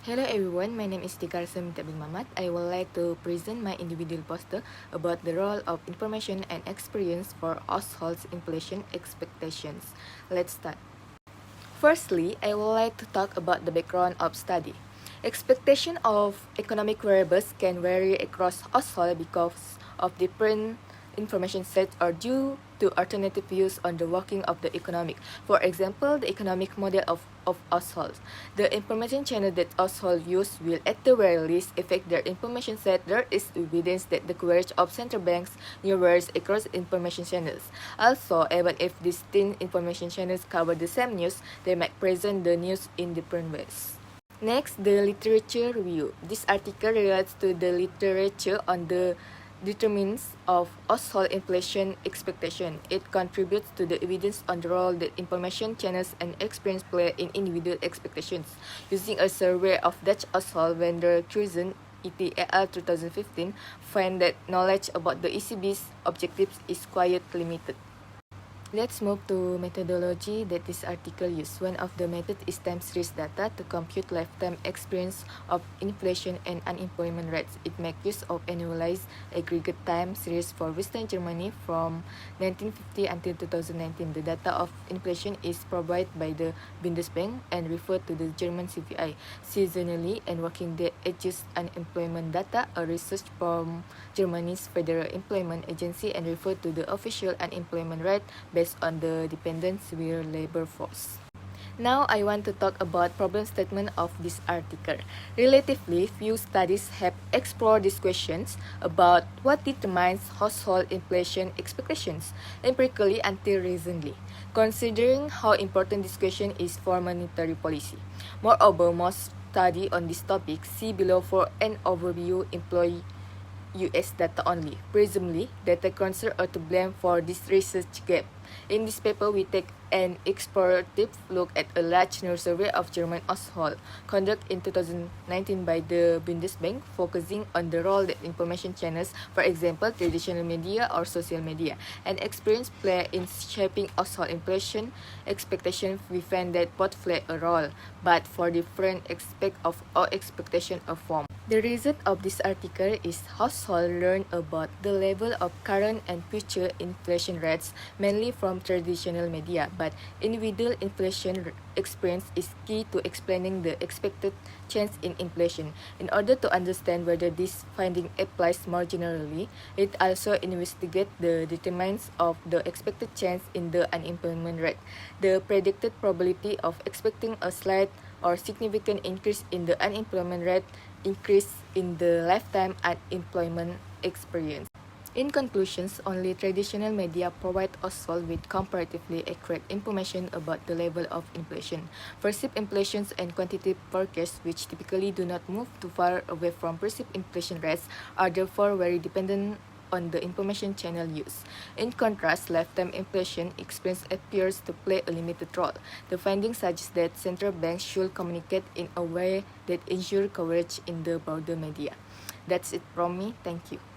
Hello everyone, my name is KARSUM MAMAT. I would like to present my individual poster about the role of information and experience for households' inflation expectations. Let's start. Firstly, I would like to talk about the background of study. Expectation of economic variables can vary across households because of different information sets are due to alternative views on the working of the economic. For example, the economic model of households. The information channel that households use will at the very least affect their information set. There is evidence that the coverage of central banks varies across information channels. Also, even if distinct information channels cover the same news, they might present the news in different ways. Next, the literature review. This article relates to the literature on the determinants of household inflation expectation. It contributes to the evidence on the role that information channels and experience play in individual expectations. Using a survey of Dutch household vendor Cruisen ETAL 2015 find that knowledge about the ECB's objectives is quite limited. Let's move to methodology that this article uses. One of the methods is time series data to compute lifetime experience of inflation and unemployment rates. It makes use of annualized aggregate time series for Western Germany from 1950 until 2019. The data of inflation is provided by the Bundesbank and referred to the German CPI. Seasonally and working day adjust unemployment data, a research from Germany's Federal Employment Agency, and referred to the official unemployment rate based on the dependent civil labor force. Now I want to talk about problem statement of this article. Relatively few studies have explored these questions about what determines household inflation expectations, empirically until recently, considering how important this question is for monetary policy. Moreover, most study on this topic see below for an overview employ US data only. Presumably, data concern are to blame for this research gap. In this paper, we take an explorative look at a large survey of German households conducted in 2019 by the Bundesbank, focusing on the role that information channels, for example, traditional media or social media, and experience play in shaping household inflation expectations. We find that both play a role, but for different aspects of our expectation of form. The result of this article is households learn about the level of current and future inflation rates mainly from traditional media, but individual inflation experience is key to explaining the expected change in inflation. In order to understand whether this finding applies more generally, it also investigates the determinants of the expected change in the unemployment rate, the predicted probability of expecting a slight or significant increase in the unemployment rate, increase in the lifetime unemployment experience. In conclusions, only traditional media provide households with comparatively accurate information about the level of inflation. Perceived inflation and quantitative forecasts, which typically do not move too far away from perceived inflation rates, are therefore very dependent on the information channel used. In contrast, lifetime inflation experience appears to play a limited role. The findings suggest that central banks should communicate in a way that ensures coverage in the broader media. That's it from me. Thank you.